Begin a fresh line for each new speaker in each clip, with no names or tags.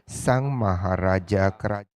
Sang Maharaja Kerajaan.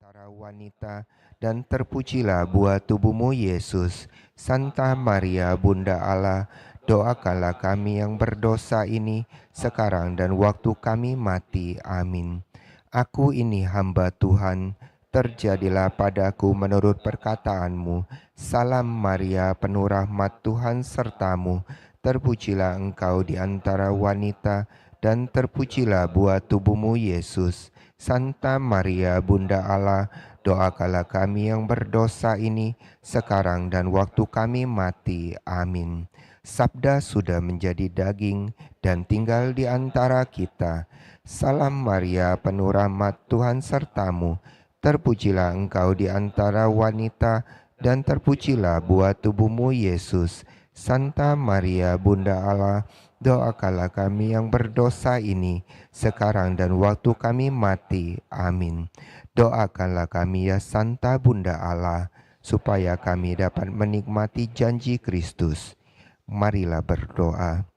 Antara wanita, dan terpujilah buah tubuhmu Yesus. Santa Maria Bunda Allah, doakanlah kami yang berdosa ini sekarang dan waktu kami mati. Amin. Aku ini hamba Tuhan, terjadilah padaku menurut perkataanmu. Salam Maria, penuh rahmat Tuhan sertamu. Terpujilah engkau di antara wanita, dan terpujilah buah tubuhmu Yesus. Santa Maria Bunda Allah, doakanlah kami yang berdosa ini sekarang dan waktu kami mati. Amin. Sabda sudah menjadi daging dan tinggal di antara kita. Salam Maria, penuh rahmat Tuhan sertamu. Terpujilah engkau di antara wanita dan terpujilah buah tubuhmu Yesus. Santa Maria Bunda Allah, doakanlah kami yang berdosa ini sekarang dan waktu kami mati. Amin. Doakanlah kami ya Santa Bunda Allah, supaya kami dapat menikmati janji Kristus. Marilah berdoa.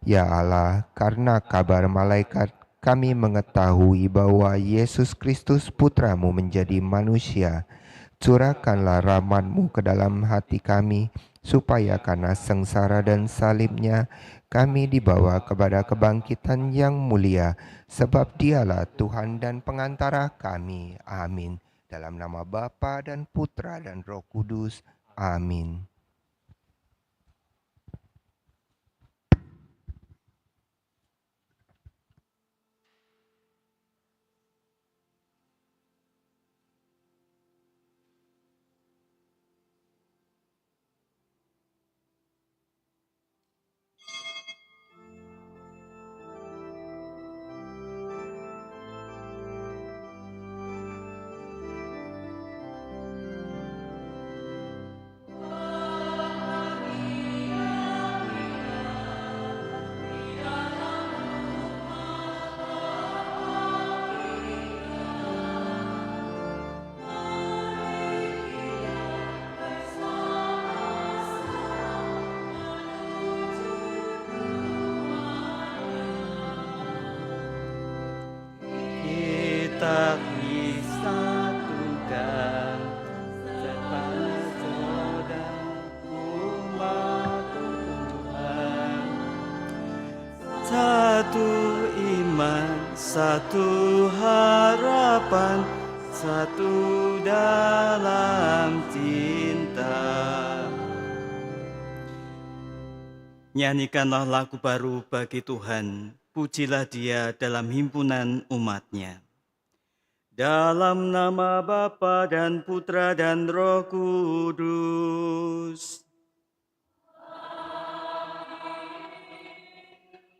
Ya Allah, karena kabar malaikat kami mengetahui bahwa Yesus Kristus Putramu menjadi manusia. Curahkanlah rahmat-Mu ke dalam hati kami, supaya karena sengsara dan salibnya, kami dibawa kepada kebangkitan yang mulia, sebab Dialah Tuhan dan pengantara kami. Amin. Dalam nama Bapa dan Putra dan Roh Kudus. Amin.
Kita disatukan sepada umat Tuhan. Satu iman, satu harapan, satu dalam cinta. Nyanyikanlah lagu baru bagi Tuhan, pujilah Dia dalam himpunan umat-Nya. Dalam nama Bapa dan Putra dan Roh Kudus.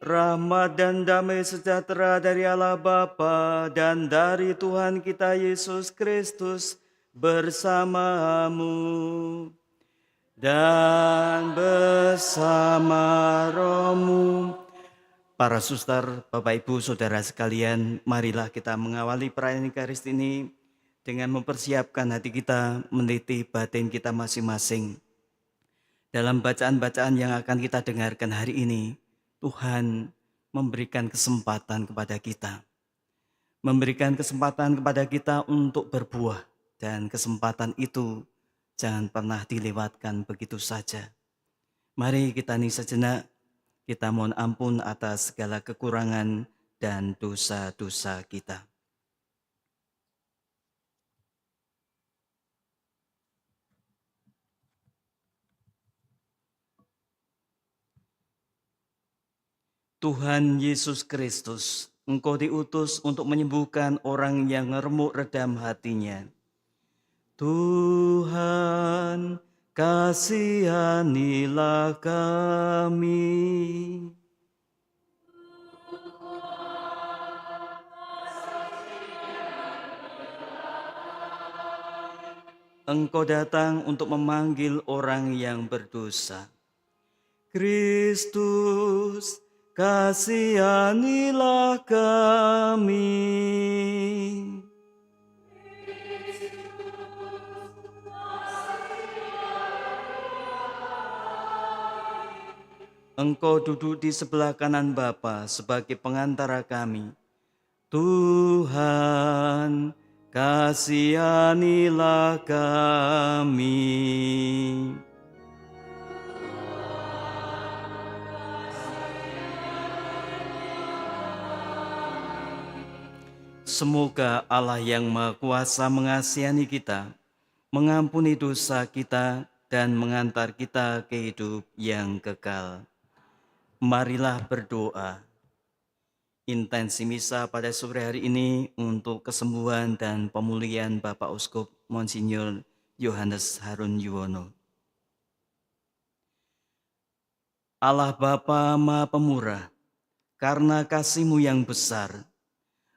Rahmat dan damai sejahtera dari Allah Bapa dan dari Tuhan kita Yesus Kristus bersamamu dan bersama rohmu. Para suster, Bapak Ibu, Saudara sekalian, marilah kita mengawali perayaan Ekaristi ini dengan mempersiapkan hati kita, meneliti batin kita masing-masing. Dalam bacaan-bacaan yang akan kita dengarkan hari ini, Tuhan memberikan kesempatan kepada kita. Memberikan kesempatan kepada kita untuk berbuah, dan kesempatan itu jangan pernah dilewatkan begitu saja. Mari kita hening sejenak. Kita mohon ampun atas segala kekurangan dan dosa-dosa kita. Tuhan Yesus Kristus, Engkau diutus untuk menyembuhkan orang yang remuk redam hatinya. Tuhan, kasihanilah kami. Engkau datang untuk memanggil orang yang berdosa. Kristus, kasihanilah kami. Engkau duduk di sebelah kanan Bapa sebagai pengantara kami. Tuhan, kasihanilah kami. Semoga Allah yang Maha Kuasa mengasihani kita, mengampuni dosa kita, dan mengantar kita ke hidup yang kekal. Marilah berdoa. Intensi misa pada sore hari ini untuk kesembuhan dan pemulihan Bapak Uskup Monsinyur Yohanes Harun Yuwono. Allah Bapa Maha Pemurah, karena kasih-Mu yang besar,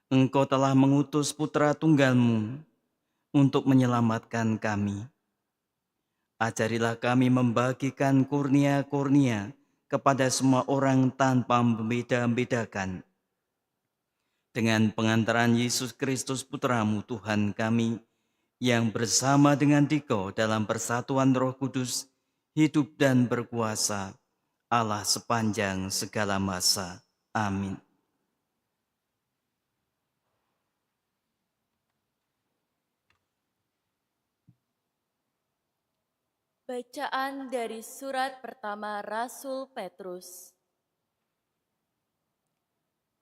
Engkau telah mengutus putra tunggal-Mu untuk menyelamatkan kami. Ajarilah kami membagikan kurnia-kurnia kepada semua orang tanpa membeda-bedakan. Dengan pengantaran Yesus Kristus Putra-Mu Tuhan kami, yang bersama dengan Dikau dalam persatuan Roh Kudus, hidup dan berkuasa, Allah sepanjang segala masa. Amin.
Bacaan dari surat pertama Rasul Petrus.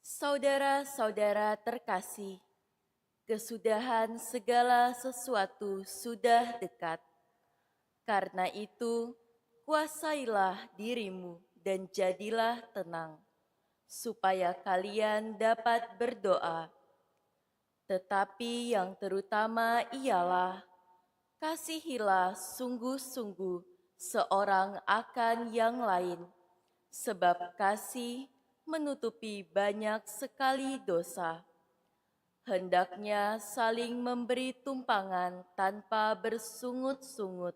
Saudara-saudara terkasih, kesudahan segala sesuatu sudah dekat. Karena itu, kuasailah dirimu dan jadilah tenang, supaya kalian dapat berdoa. Tetapi yang terutama ialah kasihilah sungguh-sungguh seorang akan yang lain, sebab kasih menutupi banyak sekali dosa. Hendaknya saling memberi tumpangan tanpa bersungut-sungut.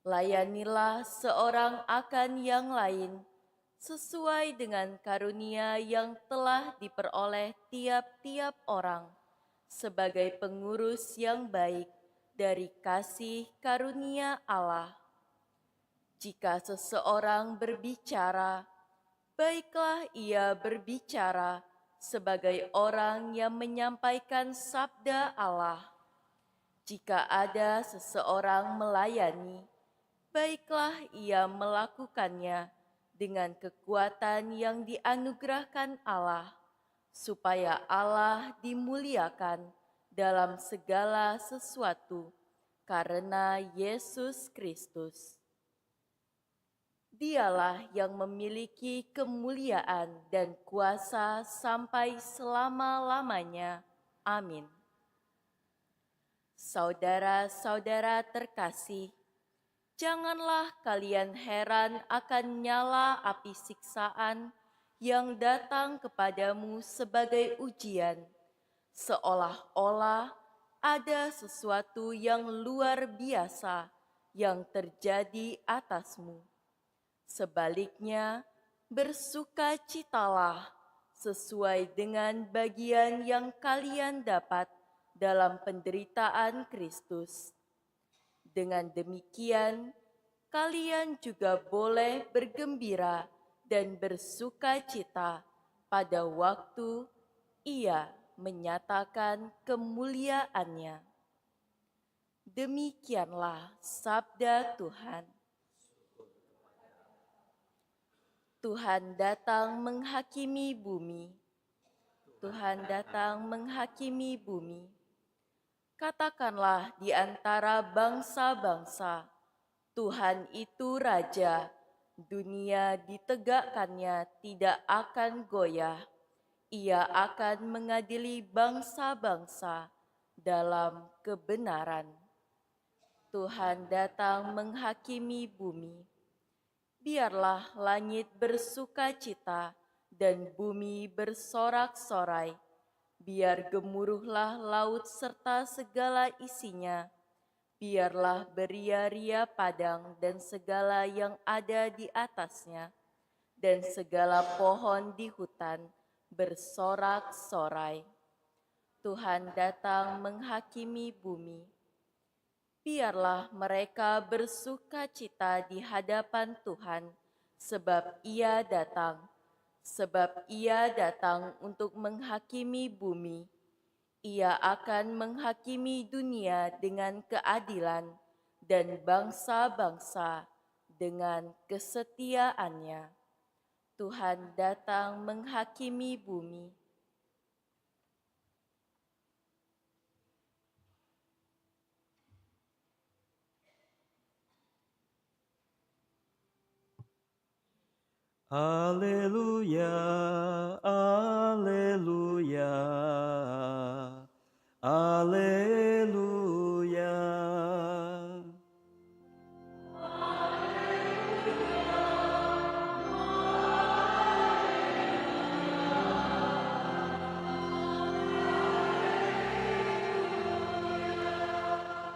Layanilah seorang akan yang lain, sesuai dengan karunia yang telah diperoleh tiap-tiap orang, sebagai pengurus yang baik dari kasih karunia Allah. Jika seseorang berbicara, baiklah ia berbicara sebagai orang yang menyampaikan sabda Allah. Jika ada seseorang melayani, baiklah ia melakukannya dengan kekuatan yang dianugerahkan Allah, supaya Allah dimuliakan dalam segala sesuatu karena Yesus Kristus. Dialah yang memiliki kemuliaan dan kuasa sampai selama-lamanya. Amin. Saudara-saudara terkasih, janganlah kalian heran akan nyala api siksaan yang datang kepadamu sebagai ujian, seolah-olah ada sesuatu yang luar biasa yang terjadi atasmu. Sebaliknya, bersukacitalah sesuai dengan bagian yang kalian dapat dalam penderitaan Kristus. Dengan demikian, kalian juga boleh bergembira dan bersukacita pada waktu Ia menyatakan kemuliaannya. Demikianlah sabda Tuhan. Tuhan datang menghakimi bumi. Tuhan datang menghakimi bumi. Katakanlah di antara bangsa-bangsa, Tuhan itu Raja, dunia ditegakkannya tidak akan goyah. Ia akan mengadili bangsa-bangsa dalam kebenaran. Tuhan datang menghakimi bumi. Biarlah langit bersukacita dan bumi bersorak-sorai. Biar gemuruhlah laut serta segala isinya. Biarlah beria-ria padang dan segala yang ada di atasnya, dan segala pohon di hutan bersorak-sorai. Tuhan datang menghakimi bumi. Biarlah mereka bersukacita di hadapan Tuhan, sebab Ia datang. Sebab Ia datang untuk menghakimi bumi. Ia akan menghakimi dunia dengan keadilan dan bangsa-bangsa dengan kesetiaannya. Tuhan datang menghakimi bumi.
Haleluya, haleluya, haleluya.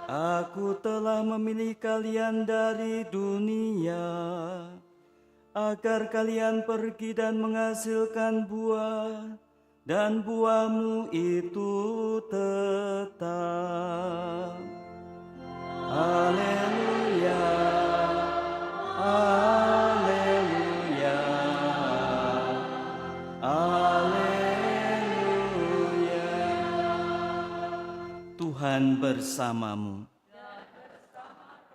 Aku telah memilih kalian dari dunia, agar kalian pergi dan menghasilkan buah, dan buahmu itu tetap. Haleluya, haleluya, haleluya. Tuhan bersamamu.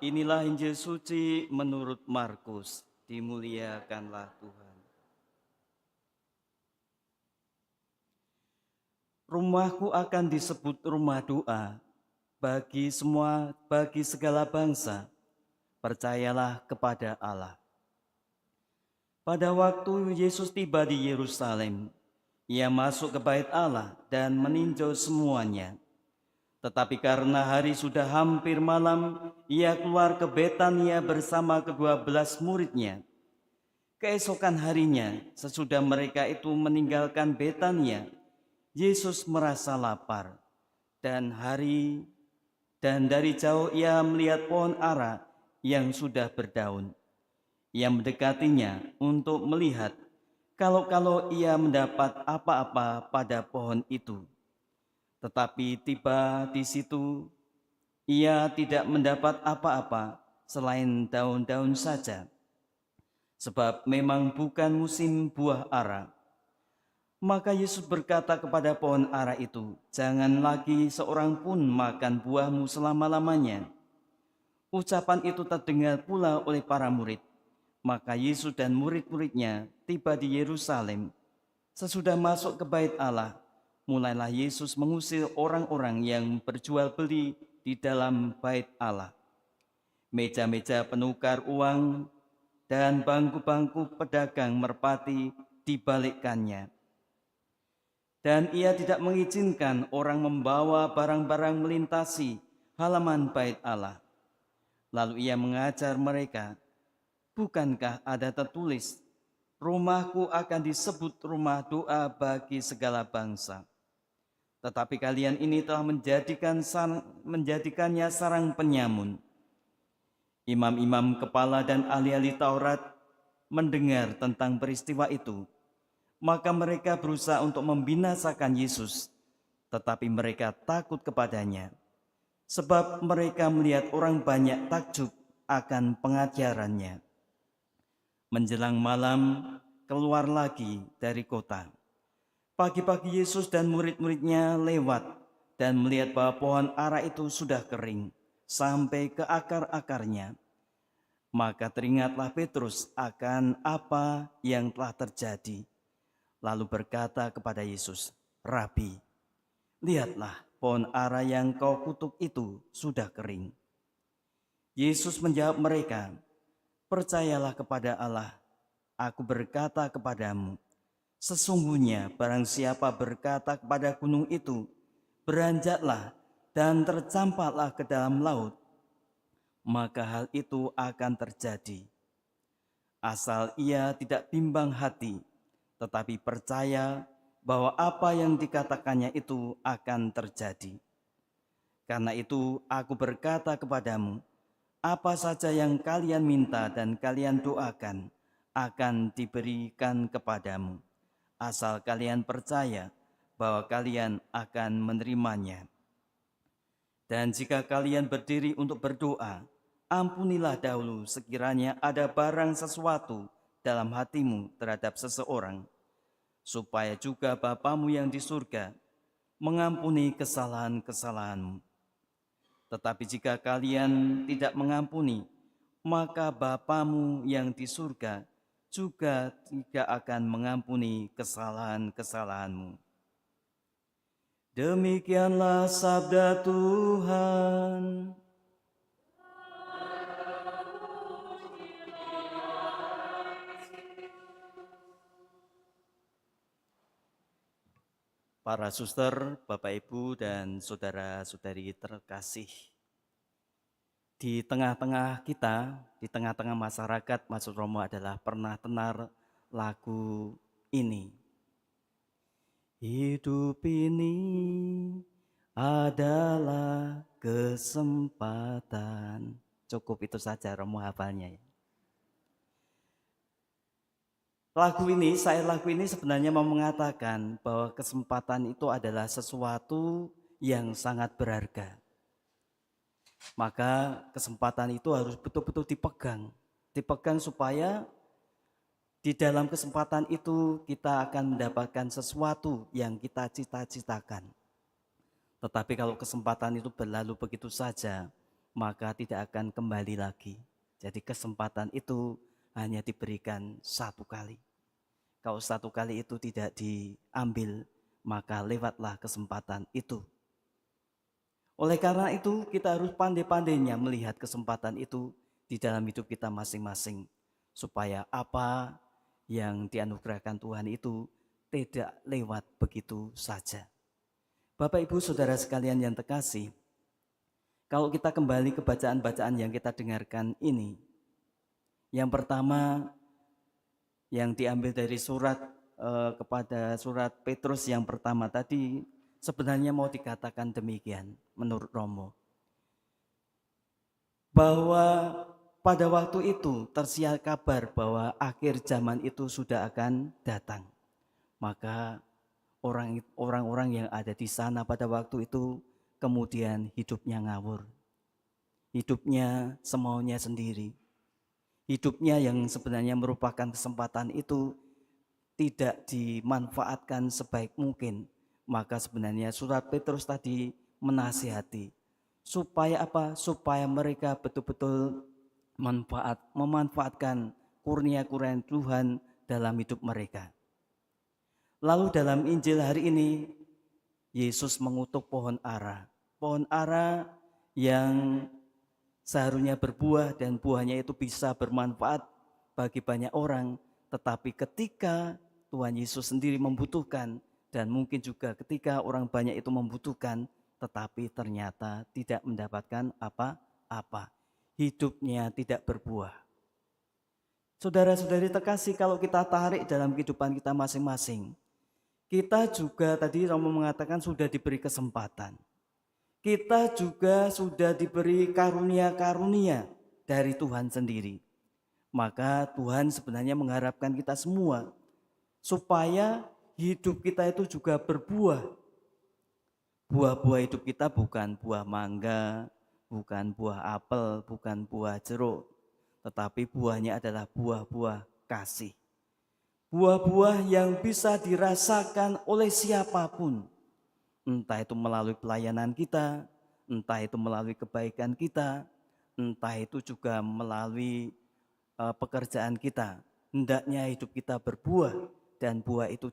Inilah Injil suci menurut Markus. Dimuliakanlah Tuhan. Rumahku akan disebut rumah doa bagi segala bangsa. Percayalah kepada Allah. Pada waktu Yesus tiba di Yerusalem, Ia masuk ke bait Allah dan meninjau semuanya. Tetapi karena hari sudah hampir malam, Ia keluar ke Betania bersama ke-12 muridnya. Keesokan harinya, sesudah mereka itu meninggalkan Betania, Yesus merasa lapar. Dan dari jauh Ia melihat pohon ara yang sudah berdaun. Ia mendekatinya untuk melihat kalau Ia mendapat apa-apa pada pohon itu. Tetapi tiba di situ, Ia tidak mendapat apa-apa selain daun-daun saja, sebab memang bukan musim buah ara. Maka Yesus berkata kepada pohon ara itu, "Jangan lagi seorang pun makan buahmu selama-lamanya." Ucapan itu terdengar pula oleh para murid. Maka Yesus dan murid-muridnya tiba di Yerusalem. Sesudah masuk ke bait Allah, mulailah Yesus mengusir orang-orang yang berjual beli di dalam bait Allah. Meja-meja penukar uang dan bangku-bangku pedagang merpati dibalikkannya. Dan Ia tidak mengizinkan orang membawa barang-barang melintasi halaman bait Allah. Lalu Ia mengajar mereka, "Bukankah ada tertulis, rumahku akan disebut rumah doa bagi segala bangsa? Tetapi kalian ini telah menjadikannya sarang penyamun." Imam-imam kepala dan ahli-ahli Taurat mendengar tentang peristiwa itu. Maka mereka berusaha untuk membinasakan Yesus, tetapi mereka takut kepadanya, sebab mereka melihat orang banyak takjub akan pengajarannya. Menjelang malam, keluar lagi dari kota. Pagi-pagi Yesus dan murid-muridnya lewat dan melihat bahwa pohon ara itu sudah kering sampai ke akar-akarnya. Maka teringatlah Petrus akan apa yang telah terjadi. Lalu berkata kepada Yesus, "Rabi, lihatlah pohon ara yang kau kutuk itu sudah kering." Yesus menjawab mereka, "Percayalah kepada Allah. Aku berkata kepadamu, sesungguhnya barang siapa berkata kepada gunung itu, beranjaklah dan tercampaklah ke dalam laut, maka hal itu akan terjadi. Asal ia tidak bimbang hati, tetapi percaya bahwa apa yang dikatakannya itu akan terjadi. Karena itu aku berkata kepadamu, apa saja yang kalian minta dan kalian doakan akan diberikan kepadamu. Asal kalian percaya bahwa kalian akan menerimanya. Dan jika kalian berdiri untuk berdoa, ampunilah dahulu sekiranya ada barang sesuatu dalam hatimu terhadap seseorang, supaya juga Bapamu yang di surga mengampuni kesalahan-kesalahanmu. Tetapi jika kalian tidak mengampuni, maka Bapamu yang di surga juga tidak akan mengampuni kesalahan-kesalahanmu. Demikianlah sabda Tuhan. Para suster, Bapak Ibu, dan saudara-saudari terkasih, di tengah-tengah kita, di tengah-tengah masyarakat, Mas Romo adalah pernah tenar lagu ini. Hidup ini adalah kesempatan. Cukup itu saja Romo hafalnya ya. Lagu ini sebenarnya mau mengatakan bahwa kesempatan itu adalah sesuatu yang sangat berharga. Maka kesempatan itu harus betul-betul dipegang supaya di dalam kesempatan itu kita akan mendapatkan sesuatu yang kita cita-citakan. Tetapi kalau kesempatan itu berlalu begitu saja, maka tidak akan kembali lagi. Jadi kesempatan itu hanya diberikan satu kali. Kalau satu kali itu tidak diambil, maka lewatlah kesempatan itu. Oleh karena itu, kita harus pandai-pandainya melihat kesempatan itu di dalam hidup kita masing-masing. Supaya apa yang dianugerahkan Tuhan itu tidak lewat begitu saja. Bapak, Ibu, Saudara sekalian yang terkasih, kalau kita kembali ke bacaan-bacaan yang kita dengarkan ini, yang pertama yang diambil dari surat kepada surat Petrus yang pertama tadi, sebenarnya mau dikatakan demikian menurut Romo. Bahwa pada waktu itu tersiar kabar bahwa akhir zaman itu sudah akan datang. Maka orang-orang yang ada di sana pada waktu itu kemudian hidupnya ngawur. Hidupnya semaunya sendiri. Hidupnya yang sebenarnya merupakan kesempatan itu tidak dimanfaatkan sebaik mungkin. Maka sebenarnya surat Petrus tadi menasihati supaya apa? Supaya mereka betul-betul memanfaatkan kurnia-kurnia Tuhan dalam hidup mereka. Lalu dalam Injil hari ini Yesus mengutuk pohon ara. Pohon ara yang seharusnya berbuah dan buahnya itu bisa bermanfaat bagi banyak orang. Tetapi ketika Tuhan Yesus sendiri membutuhkan dan mungkin juga ketika orang banyak itu membutuhkan, tetapi ternyata tidak mendapatkan apa-apa. Hidupnya tidak berbuah. Saudara-saudari terkasih, kalau kita tarik dalam kehidupan kita masing-masing, kita juga tadi Romo mengatakan sudah diberi kesempatan. Kita juga sudah diberi karunia-karunia dari Tuhan sendiri. Maka Tuhan sebenarnya mengharapkan kita semua supaya hidup kita itu juga berbuah. Buah-buah hidup kita bukan buah mangga, bukan buah apel, bukan buah jeruk, tetapi buahnya adalah buah-buah kasih. Buah-buah yang bisa dirasakan oleh siapapun. Entah itu melalui pelayanan kita, entah itu melalui kebaikan kita, entah itu juga melalui pekerjaan kita. Hendaknya hidup kita berbuah dan buah itu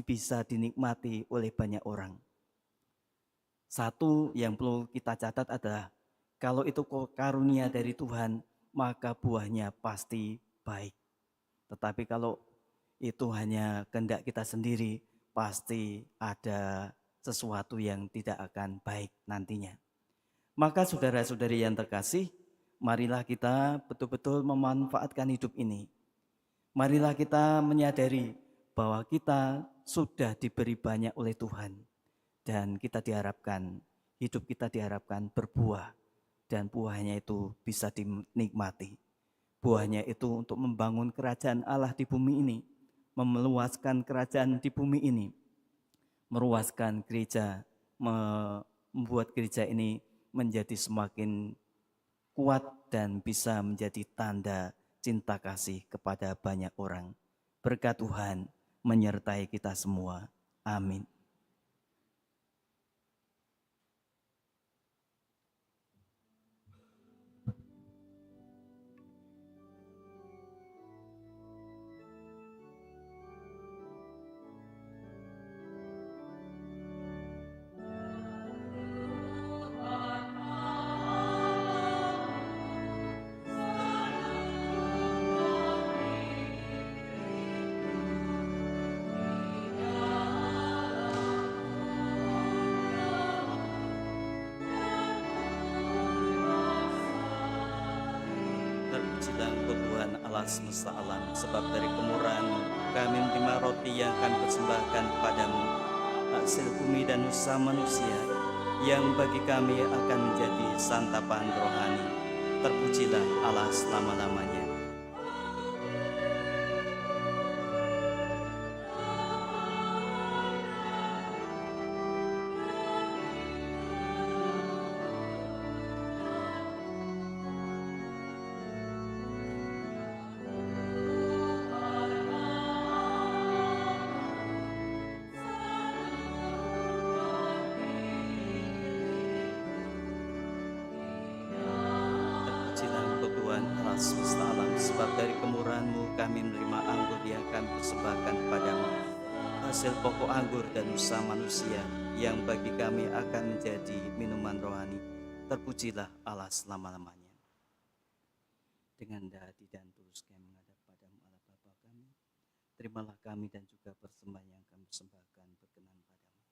bisa dinikmati oleh banyak orang. Satu yang perlu kita catat adalah kalau itu karunia dari Tuhan, maka buahnya pasti baik. Tetapi kalau itu hanya kehendak kita sendiri, pasti ada sesuatu yang tidak akan baik nantinya. Maka saudara-saudari yang terkasih, marilah kita betul-betul memanfaatkan hidup ini. Marilah kita menyadari bahwa kita sudah diberi banyak oleh Tuhan. Dan kita diharapkan, hidup kita diharapkan berbuah. Dan buahnya itu bisa dinikmati. Buahnya itu untuk membangun kerajaan Allah di bumi ini. Memeluaskan kerajaan di bumi ini. Meruaskan gereja, membuat gereja ini menjadi semakin kuat dan bisa menjadi tanda cinta kasih kepada banyak orang. Berkat Tuhan menyertai kita semua. Amin. Terpujilah engkau Tuhan Allah semesta alam, sebab dari kemurahan-Mu kami menerima roti yang kami persembahkan padamu, hasil bumi dan usaha manusia, yang bagi kami akan menjadi santapan rohani. Terpujilah Allah selama-lamanya. Terpujilah engkau Tuhan Allah semesta alam, sebab dari kemurahan-Mu kami menerima anggur yang kami persembahkan padamu, hasil pokok anggur dan usaha manusia, yang bagi kami akan menjadi minuman rohani. Terpujilah Allah selama-lamanya. Dengan hati dan tulus kami menghadap padamu Allah Bapa kami, terimalah kami dan juga persembahan yang kami persembahkan berkenan padamu.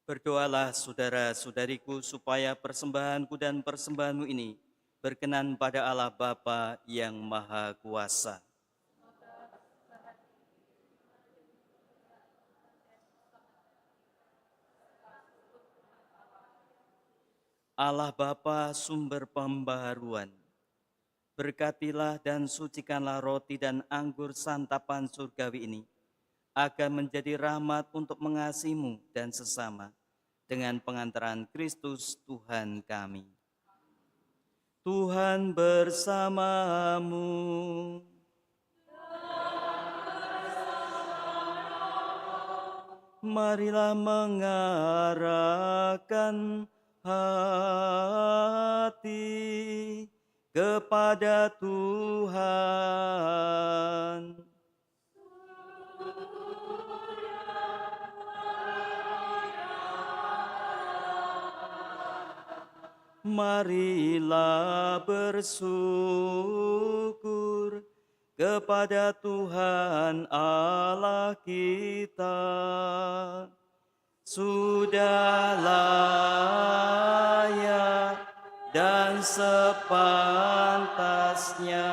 Berdoalah saudara-saudariku supaya persembahanku dan persembahanmu ini berkenan pada Allah Bapa yang Maha Kuasa. Allah Bapa sumber pembaharuan, berkatilah dan sucikanlah roti dan anggur santapan surgawi ini, agar menjadi rahmat untuk mengasihi-Mu dan sesama, dengan pengantaran Kristus Tuhan kami. Tuhan bersamamu. Marilah mengarahkan hati kepada Tuhan. Marilah bersyukur kepada Tuhan Allah kita. Sudah layak dan sepantasnya.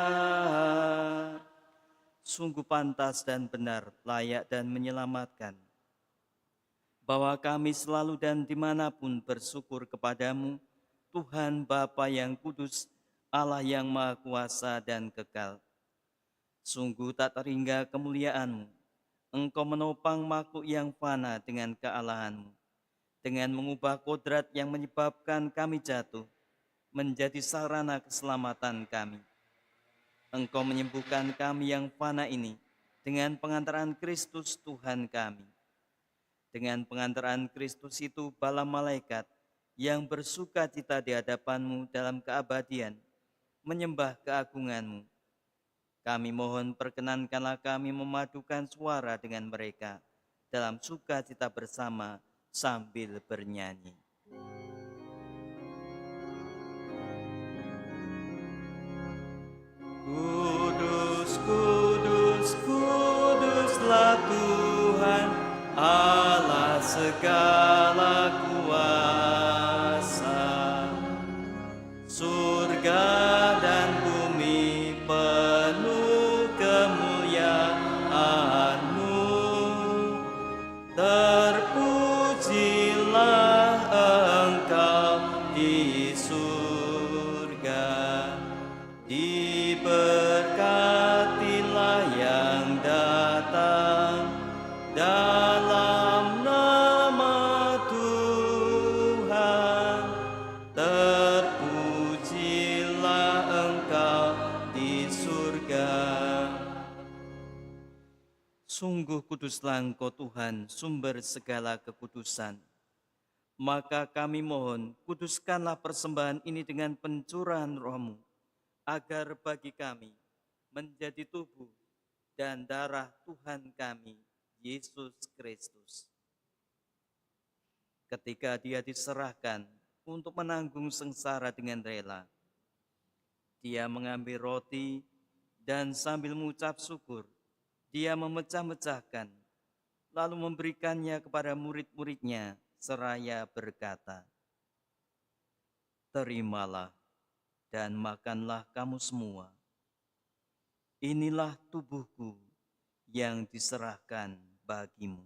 Sungguh pantas dan benar, layak dan menyelamatkan, bahwa kami selalu dan dimanapun bersyukur kepadamu, Tuhan Bapa yang kudus, Allah yang Maha Kuasa dan kekal. Sungguh tak terhingga kemuliaan-Mu. Engkau menopang makhluk yang fana dengan kealahan-Mu, dengan mengubah kodrat yang menyebabkan kami jatuh, menjadi sarana keselamatan kami. Engkau menyembuhkan kami yang fana ini dengan pengantaran Kristus Tuhan kami. Dengan pengantaran Kristus itu, bala malaikat yang bersuka cita di hadapan-Mu dalam keabadian, menyembah keagungan-Mu. Kami mohon perkenankanlah kami memadukan suara dengan mereka dalam sukacita bersama sambil bernyanyi. Kudus, kudus, kuduslah Tuhan, Allah segala kuasa. Surga dan bumi penuh kemuliaan-Mu. Terpujilah Engkau di surga. Diberkatilah yang datang dalam nama Tuhan. Terpujilah Engkau di surga. Sungguh kuduslah Engkau Tuhan, sumber segala kekudusan. Maka kami mohon, kuduskanlah persembahan ini dengan pencurahan Roh-Mu, agar bagi kami menjadi tubuh dan darah Tuhan kami, Yesus Kristus. Ketika Dia diserahkan untuk menanggung sengsara dengan rela, Dia mengambil roti dan sambil mengucap syukur, Dia memecah-mecahkan, lalu memberikannya kepada murid-muridnya seraya berkata, "Terimalah dan makanlah kamu semua. Inilah tubuhku yang diserahkan bagimu."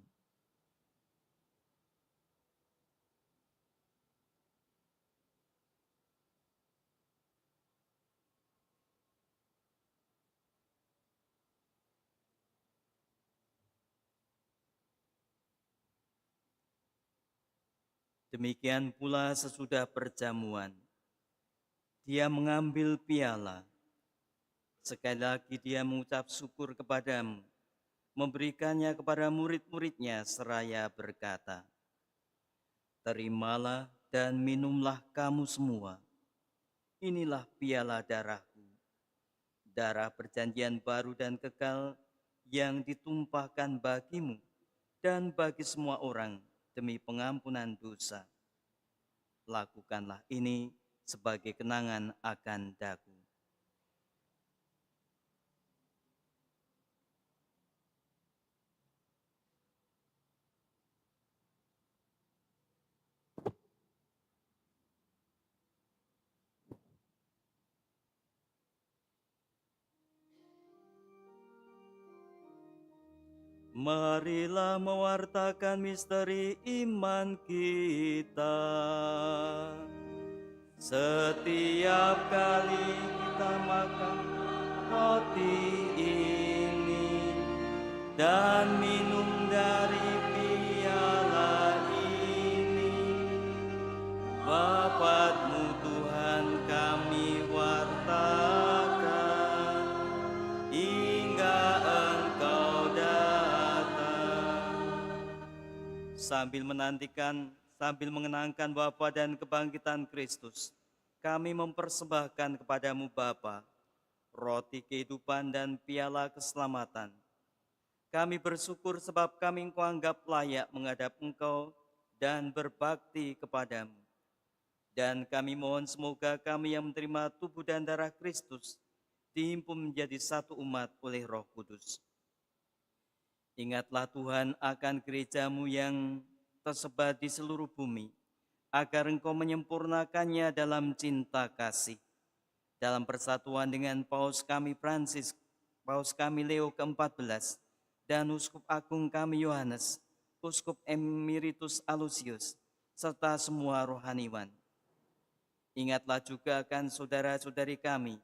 Demikian pula sesudah perjamuan, Dia mengambil piala. Sekali lagi Dia mengucap syukur kepadamu, memberikannya kepada murid-muridnya seraya berkata, "Terimalah dan minumlah kamu semua. Inilah piala darahku, darah perjanjian baru dan kekal yang ditumpahkan bagimu dan bagi semua orang demi pengampunan dosa. Lakukanlah ini sebagai kenangan akan daku." Marilah mewartakan misteri iman kita. Setiap kali kita makan roti ini dan minum dari piala ini, wafat-Mu Tuhan kami wartakan hingga Engkau datang. Sambil mengenangkan wafat dan kebangkitan Kristus, kami mempersembahkan kepadamu Bapa, roti kehidupan dan piala keselamatan. Kami bersyukur sebab kami Engkau anggap layak menghadap Engkau dan berbakti kepadamu. Dan kami mohon semoga kami yang menerima tubuh dan darah Kristus dihimpun menjadi satu umat oleh Roh Kudus. Ingatlah Tuhan akan gereja-Mu yang tersebar di seluruh bumi, agar Engkau menyempurnakannya dalam cinta kasih. Dalam persatuan dengan Paus kami Francis, Paus kami Leo ke-14, dan Uskup Agung kami Yohanes, Uskup Emeritus Alusius, serta semua rohaniwan. Ingatlah juga akan saudara-saudari kami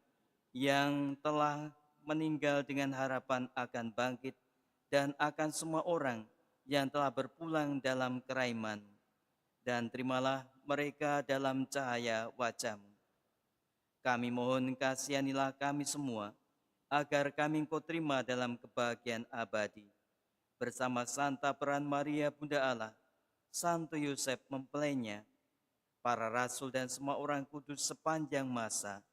yang telah meninggal dengan harapan akan bangkit, dan akan semua orang yang telah berpulang dalam keraiman, dan terimalah mereka dalam cahaya wajah-Mu. Kami mohon kasihanilah kami semua, agar kami Engkau terima dalam kebahagiaan abadi, bersama Santa Peran Maria Bunda Allah, Santo Yosef mempelainya, para rasul dan semua orang kudus sepanjang masa,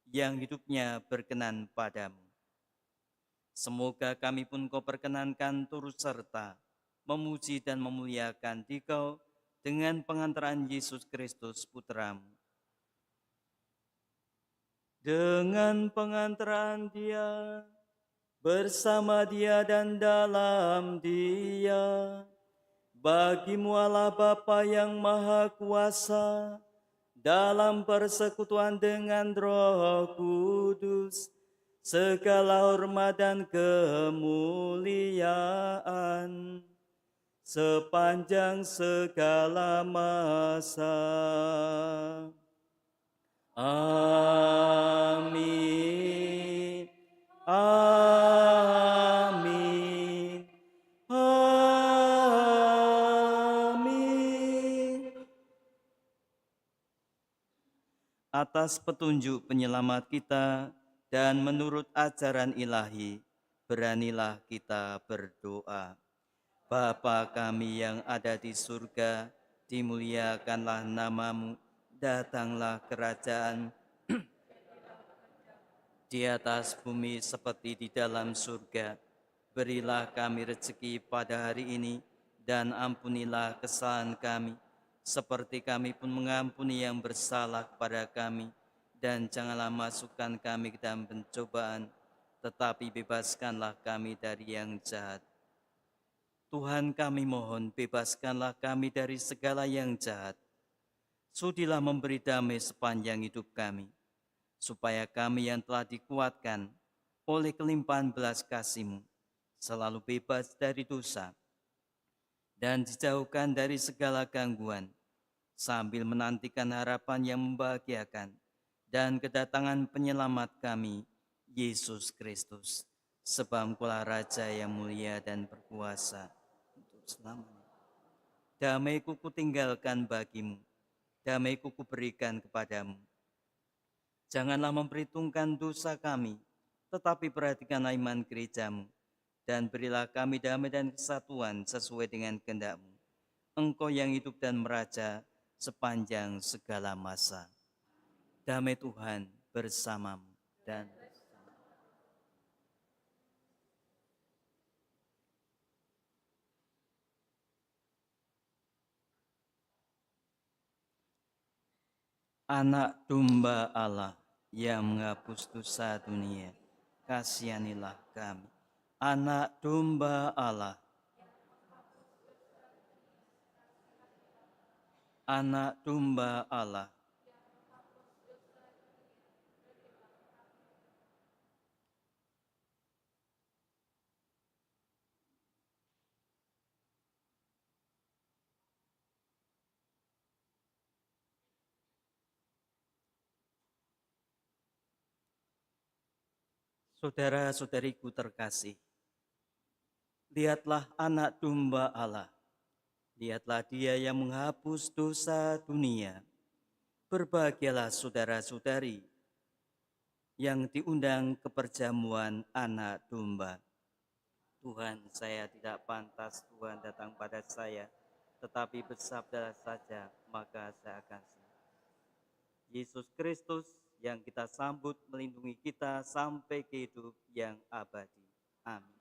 yang hidupnya berkenan padamu. Semoga kami pun Kau perkenankan turut serta memuji dan memuliakan Dikau dengan pengantaran Yesus Kristus Putra-Mu. dengan pengantaran Dia, bersama Dia dan dalam Dia. Bagimu Allah Bapa yang Maha Kuasa, dalam persekutuan dengan Roh Kudus, segala hormat dan kemuliaan sepanjang segala masa. Amin. Amin. Amin. Atas petunjuk penyelamat kita dan menurut ajaran ilahi, beranilah kita berdoa. Bapa kami yang ada di surga, dimuliakanlah namamu, datanglah kerajaan di atas bumi seperti di dalam surga. Berilah kami rezeki pada hari ini, dan ampunilah kesalahan kami, seperti kami pun mengampuni yang bersalah kepada kami. Dan janganlah masukkan kami ke dalam pencobaan, tetapi bebaskanlah kami dari yang jahat. Tuhan kami mohon, bebaskanlah kami dari segala yang jahat. Sudilah memberi damai sepanjang hidup kami, supaya kami yang telah dikuatkan oleh kelimpahan belas kasih-Mu, selalu bebas dari dosa, dan dijauhkan dari segala gangguan, sambil menantikan harapan yang membahagiakan, dan kedatangan penyelamat kami, Yesus Kristus. Sebab Engkaulah Raja yang mulia dan berkuasa untuk selamanya. Damai-Ku kutinggalkan bagimu, damai-Ku kuberikan kepadamu. Janganlah memperhitungkan dosa kami, tetapi perhatikanlah iman gereja-Mu, dan berilah kami damai dan kesatuan sesuai dengan kehendak-Mu. Engkau yang hidup dan meraja sepanjang segala masa. Damai Tuhan bersamamu dan Anak domba Allah yang menghapus dosa dunia, kasihanilah kami. Anak domba Allah, anak domba Allah. Saudara-saudariku terkasih, lihatlah anak domba Allah. Lihatlah Dia yang menghapus dosa dunia. Berbahagialah saudara-saudari yang diundang ke perjamuan anak domba. Tuhan, saya tidak pantas Tuhan datang pada saya, tetapi bersabda saja, maka saya akan sembuh. Yesus Kristus yang kita sambut melindungi kita sampai ke hidup yang abadi. Amin.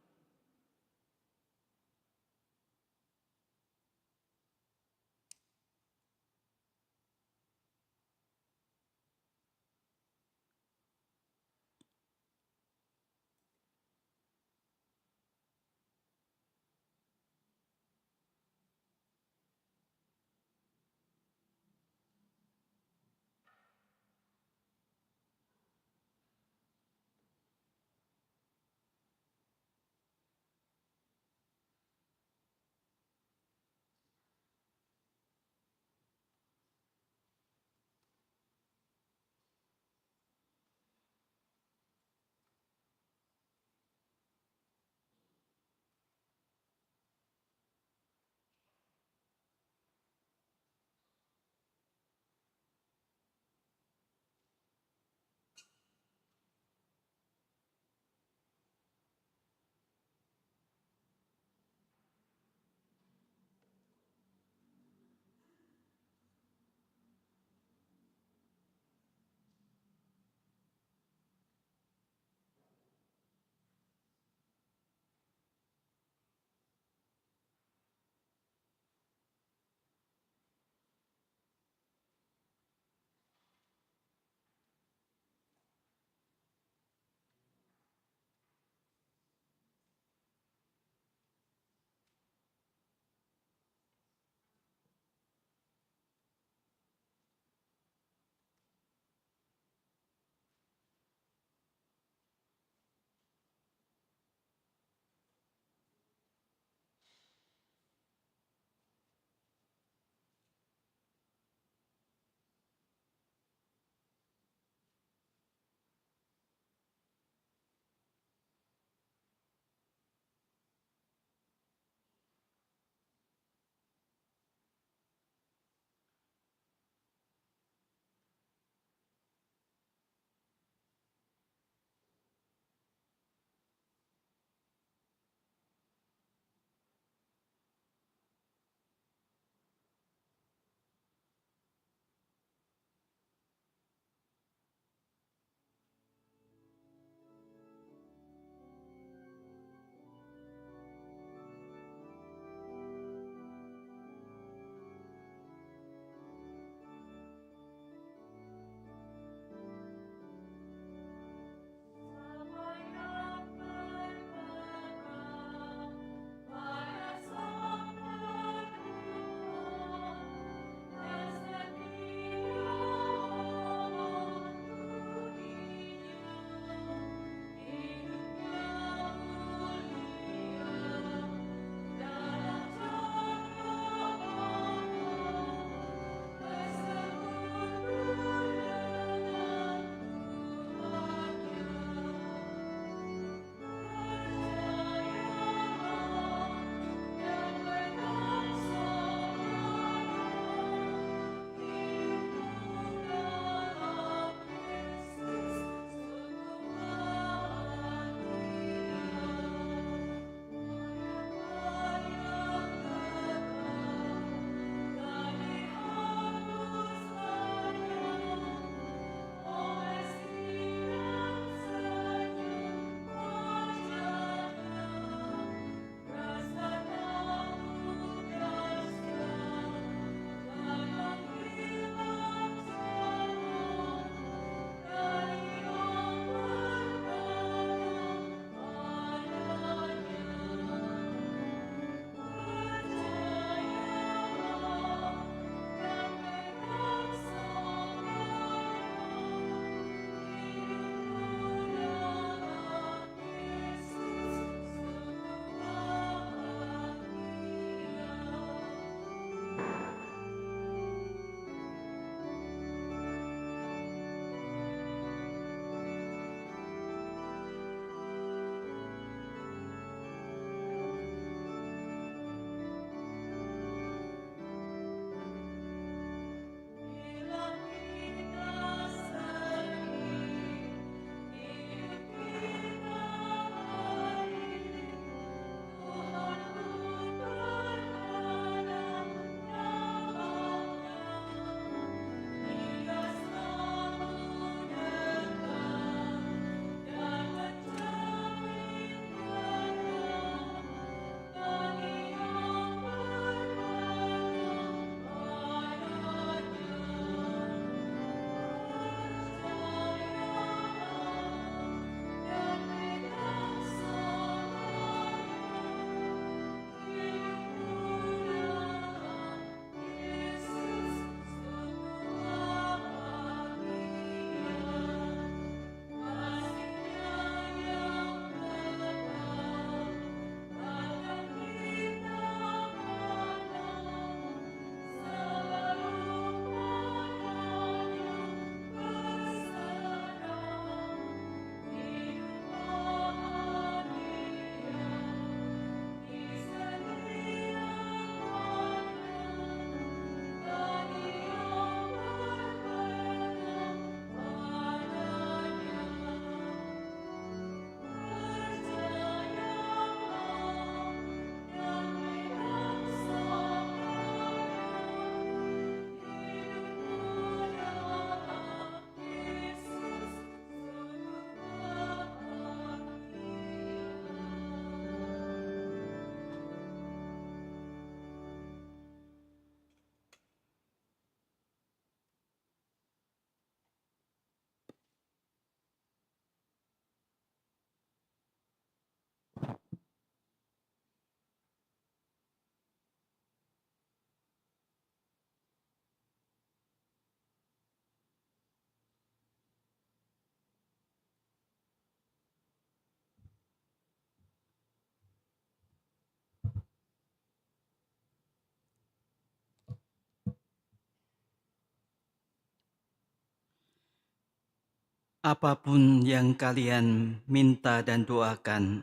Apapun yang kalian minta dan doakan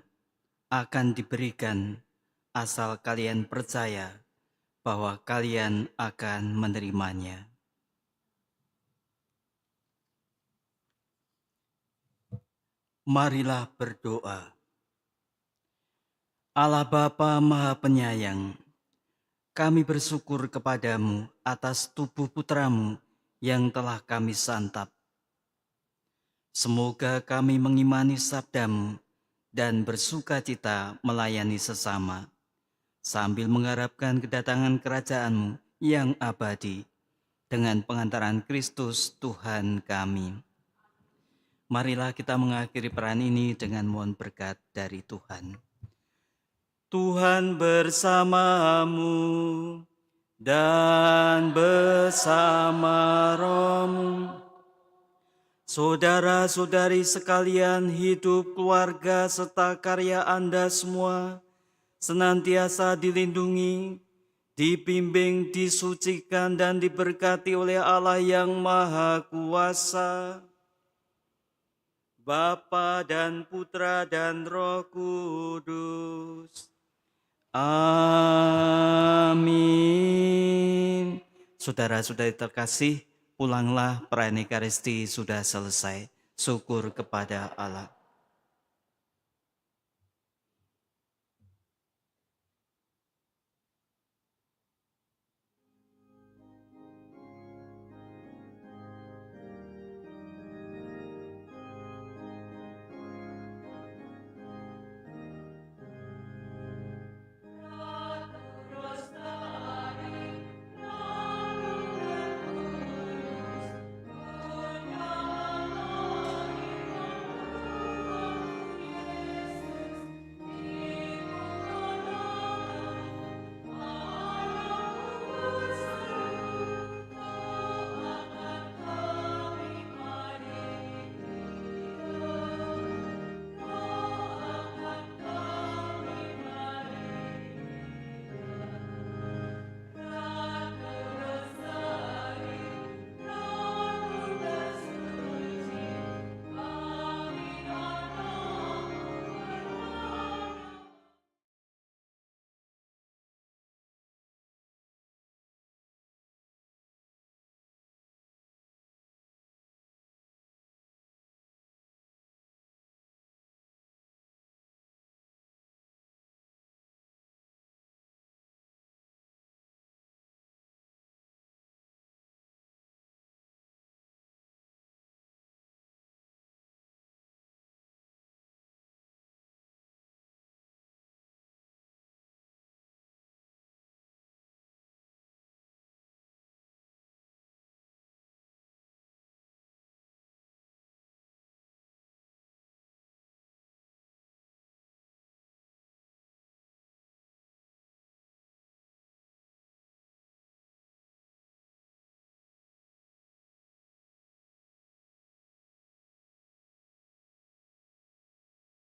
akan diberikan, asal kalian percaya bahwa kalian akan menerimanya. Marilah berdoa. Allah Bapa Maha Penyayang, kami bersyukur kepadamu atas tubuh putramu yang telah kami santap. Semoga kami mengimani sabdamu dan bersukacita melayani sesama, sambil mengharapkan kedatangan kerajaanmu yang abadi dengan pengantaran Kristus Tuhan kami. Marilah kita mengakhiri peran ini dengan mohon berkat dari Tuhan. Tuhan bersamamu dan bersama rohmu. Saudara-saudari sekalian, hidup, keluarga, serta karya Anda semua senantiasa dilindungi, dibimbing, disucikan, dan diberkati oleh Allah yang Maha Kuasa, Bapa dan Putra dan Roh Kudus. Amin. Saudara-saudari terkasih, pulanglah, perayaan Ekaristi sudah selesai. Syukur kepada Allah.